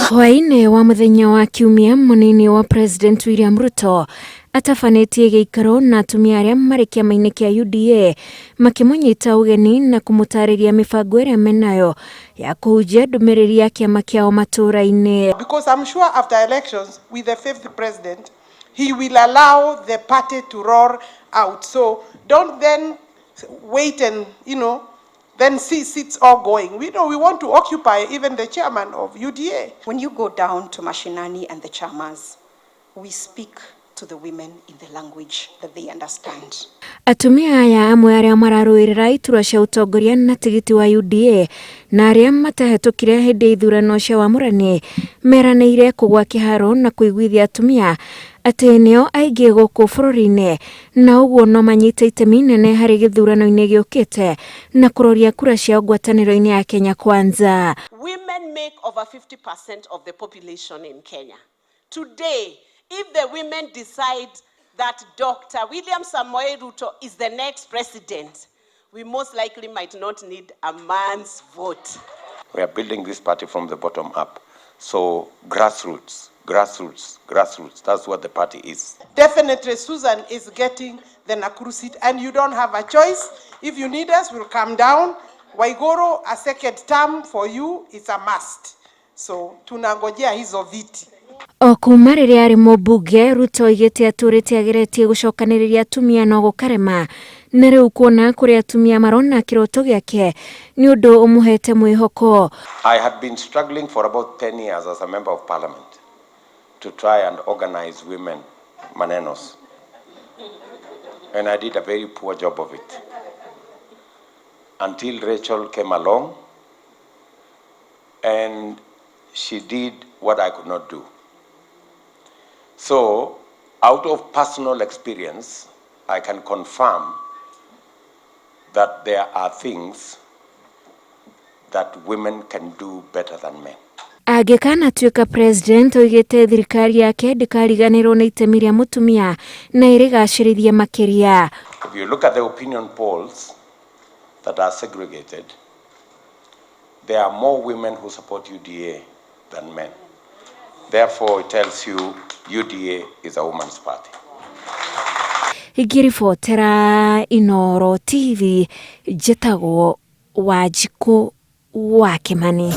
Hwaĩ-inĩ wa mũthenya wa kiumia, mũnini wa President William Ruto atabanĩtie gĩikaro na atumia arĩa marĩ kĩama-inĩ kĩa UDA makĩmũnyita ũgeni na kũmũtarĩria mĩbango ĩrĩa menayo ya kũhunjia ndũmĩrĩri ya kĩama kĩao matũũra-inĩ. Because I'm sure after elections with the fifth president he will allow the party to roar out. So don't then wait and then see seats all going. We want to occupy even the chairman of UDA. When you go down to mashinani and the chamas, we speak to the women in the language that they understand. Atumia aya amwe arĩa mararũĩrĩra iturwa cia ũtongoria na tigiti wa UDA na arĩa matahetũkire hĩndĩ ya ithurano cia wamũrani meranĩire kũgwa kĩharo na kũiguithia atumia atĩ nĩo aingĩ gũkũ bũrũri-inĩ na ũguo no manyite itemi inene harĩ gĩthurano-inĩ gĩũkĩte na kũroria kura cia ngwatanĩro-inĩ ya Kenya Kwanza. Women make over 50% of the population in Kenya. Today, if the women decide that Dr. William Samoei Ruto is the next president, we most likely might not need a man's vote. We are building this party from the bottom up. So grassroots, that's what the party is. Definitely Susan is getting the Nakuru seat and you don't have a choice. If you need us, we'll come down. Waigoro, a second term for you is a must. So tunangojea hizo viti. O kuma rĩrĩa arĩ mũmbunge, Ruto oigĩte atũrĩte ageretie gũcokanĩrĩria atumia no gũkarema na rĩu kuona kũrĩa atumia marona kĩroto gĩake nĩ ũndũ ũmũhete mwĩhoko. I had been struggling for about 10 years as a member of parliament to try and organize women manenos, and I did a very poor job of it until Rachel came along and she did what I could not do. So, out of personal experience, I can confirm that there are things that women can do better than men. Angĩkana tuĩka president oigĩte thirikari yake ndĩkariganĩrwo nĩ itemi rĩa mũtumia na ĩrĩgacĩrithie makĩria. If you look at the opinion polls that are segregated, there are more women who support UDA than men. Therefore, it tells you UDA is a woman's party. Ingĩribotera Inooro TV, njĩtagwo Wanjikũ wa Kĩmani.